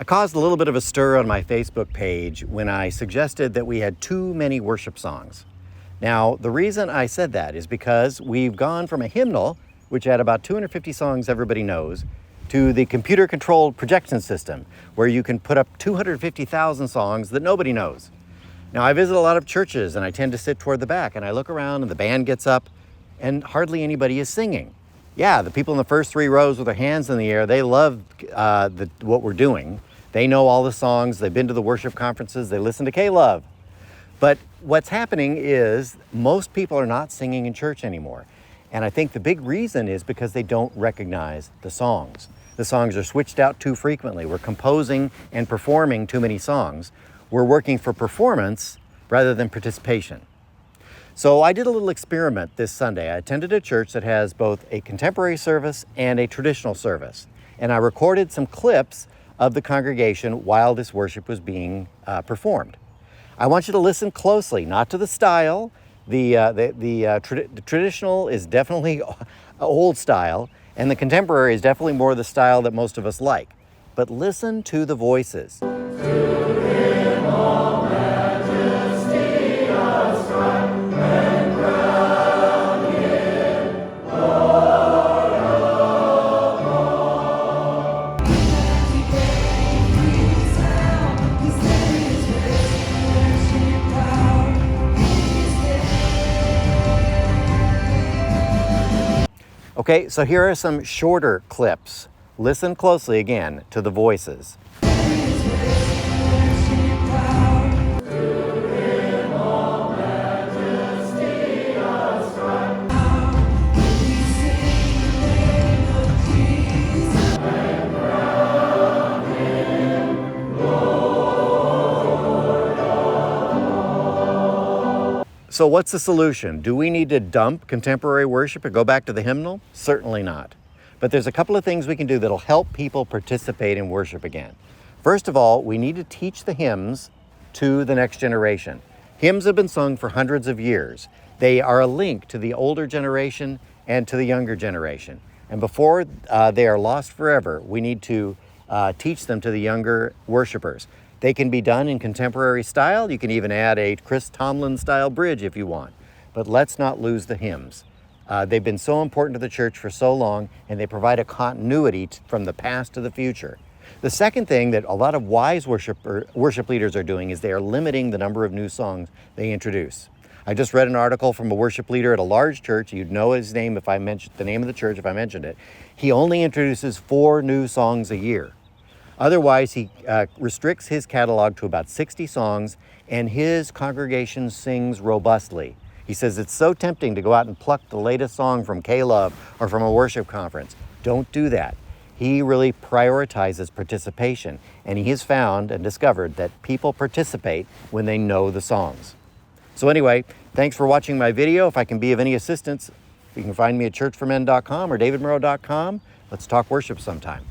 I caused a little bit of a stir on my Facebook page when I suggested that we had too many worship songs. Now, the reason I said that is because we've gone from a hymnal, which had about 250 songs everybody knows, to the computer-controlled projection system, where you can put up 250,000 songs that nobody knows. Now, I visit a lot of churches, and I tend to sit toward the back, and I look around, and the band gets up, and hardly anybody is singing. Yeah, the people in the first three rows with their hands in the air, they love what we're doing. They know all the songs. They've been to the worship conferences. They listen to K-Love. But what's happening is most people are not singing in church anymore. And I think the big reason is because they don't recognize the songs. The songs are switched out too frequently. We're composing and performing too many songs. We're working for performance rather than participation. So I did a little experiment this Sunday. I attended a church that has both a contemporary service and a traditional service. And I recorded some clips of the congregation while this worship was being performed. I want you to listen closely, not to the style. The traditional is definitely old style, and the contemporary is definitely more the style that most of us like. But listen to the voices. Okay, so here are some shorter clips. Listen closely again to the voices. So what's the solution? Do we need to dump contemporary worship and go back to the hymnal? Certainly not. But there's a couple of things we can do that'll help people participate in worship again. First of all, we need to teach the hymns to the next generation. Hymns have been sung for hundreds of years. They are a link to the older generation and to the younger generation. And before they are lost forever, we need to teach them to the younger worshipers. They can be done in contemporary style. You can even add a Chris Tomlin style bridge if you want. But let's not lose the hymns. They've been so important to the church for so long, and they provide a continuity from the past to the future. The second thing that a lot of wise worship leaders are doing is they are limiting the number of new songs they introduce. I just read an article from a worship leader at a large church. You'd know his name if I mentioned the name of the church if I mentioned it. He only introduces 4 new songs a year. Otherwise, he restricts his catalog to about 60 songs, and his congregation sings robustly. He says it's so tempting to go out and pluck the latest song from K-Love or from a worship conference. Don't do that. He really prioritizes participation, and he has found and discovered that people participate when they know the songs. So anyway, thanks for watching my video. If I can be of any assistance, you can find me at churchformen.com or davidmurrow.com. Let's talk worship sometime.